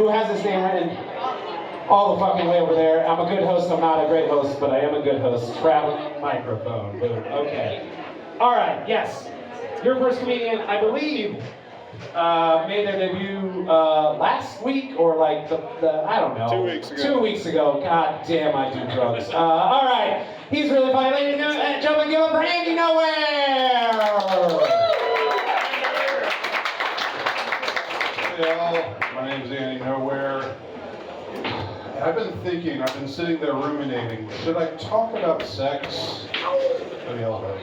who has his name written all the fucking way over there. I'm a good host. I'm not a great host, but I am a good host. Traveling microphone. Boom. Okay. All right. Yes. Your first comedian, I believe, made their debut last week or like the I don't know. 2 weeks ago. 2 weeks ago. God damn, I do drugs. All right. He's really funny. Ladies and gentlemen, give up for Andy Nowhere. Hey all, my name's Andy Nowhere. I've been sitting there ruminating. Should I talk about sex in the elevator?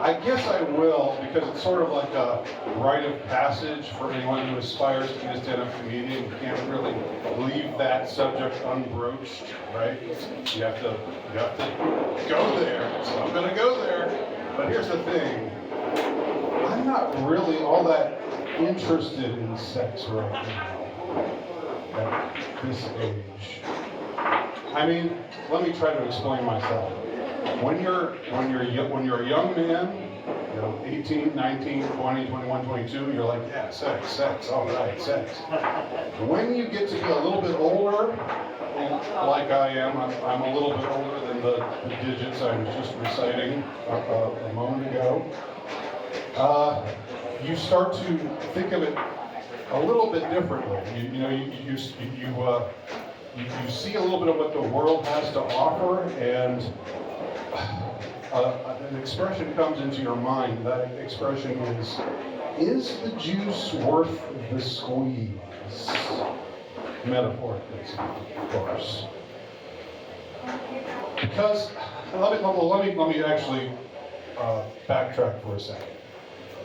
I guess I will, because it's sort of like a rite of passage for anyone who aspires to be a stand-up comedian. You can't really leave that subject unbroached, right? You have to go there. So I'm gonna go there. But here's the thing. I'm not really all that interested in sex right now at this age. I mean, let me try to explain myself. When you're a young man, 18, 19, 20, 21, 22, you're like, yeah, sex, all right, sex. When you get to be a little bit older, and like I am, I'm a little bit older than the digits I was just reciting a moment ago. You start to think of it a little bit differently. You see a little bit of what the world has to offer, and an expression comes into your mind. That expression is the juice worth the squeeze? Metaphorically, of course. Because, let me actually backtrack for a second.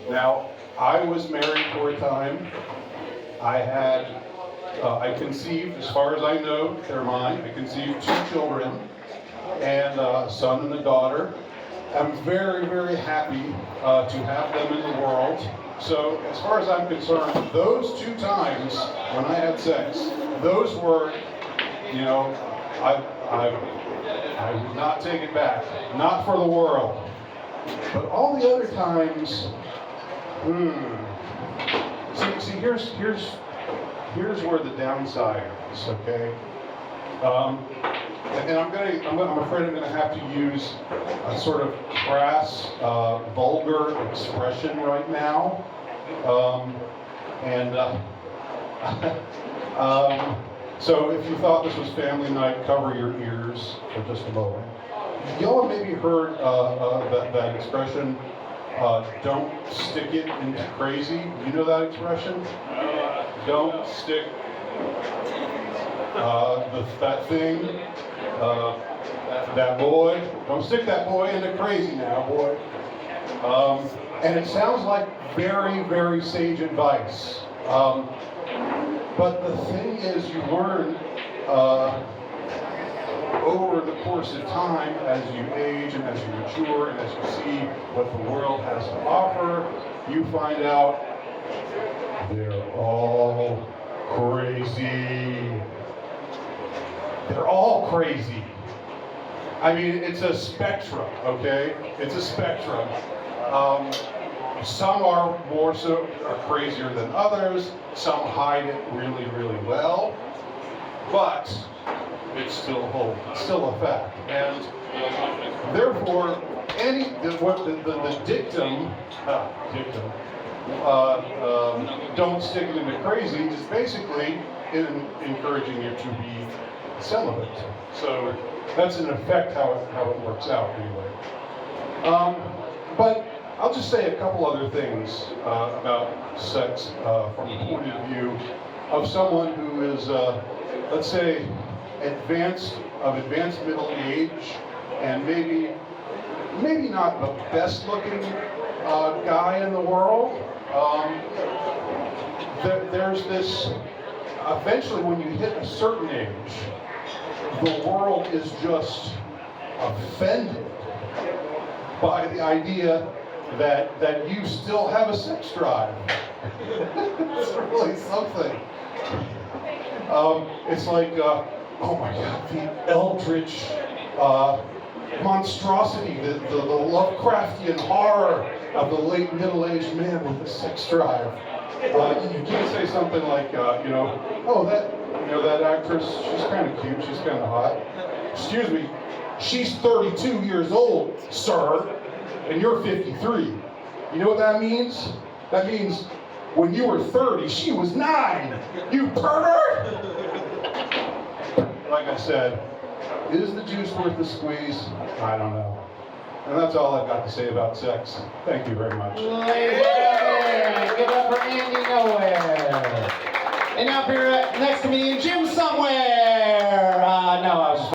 Now, I was married for a time. I conceived, as far as I know, they're mine. I conceived 2 children, and a son and a daughter. I'm very, very happy to have them in the world. So, as far as I'm concerned, those 2 times when I had sex, those were, I would not take it back, not for the world. But all the other times, See, here's where the downside is, okay? And I'm afraid I'm gonna have to use a sort of crass, vulgar expression right now. So if you thought this was family night, cover your ears for just a moment. Y'all have maybe heard that expression, don't stick it into crazy. You know that expression? Don't stick that thing, that boy. Don't stick that boy into crazy now, boy. And it sounds like very, very sage advice. But the thing is, you learn over the course of time, as you age and as you mature and as you see what the world has to offer, you find out they're all crazy. They're all crazy. I mean, it's a spectrum, okay? It's a spectrum. Some are crazier than others. Some hide it really, really well. But it's still a fact. And therefore, the dictum, don't stick it into crazy, is basically encouraging you to be celibate. So that's in effect how it works out anyway. But I'll just say a couple other things about sex from the point of view of someone who is, let's say, advanced middle age, and maybe not the best looking guy in the world. There's this, eventually when you hit a certain age, the world is just offended by the idea that you still have a sex drive. It's really something. It's like, oh my God, the eldritch monstrosity, the Lovecraftian horror of the late middle-aged man with a sex drive. You can't say something like, oh, that actress, she's kind of cute, she's kind of hot. Excuse me, she's 32 years old, sir, and you're 53. You know what that means? That means when you were 30, she was 9. You pervert! Like I said, is the juice worth the squeeze? I don't know. And that's all I've got to say about sex. Thank you very much. Ladies and gentlemen, give it up for Andy Nowhere. And now up here next to me, Jim Somewhere. No, I was just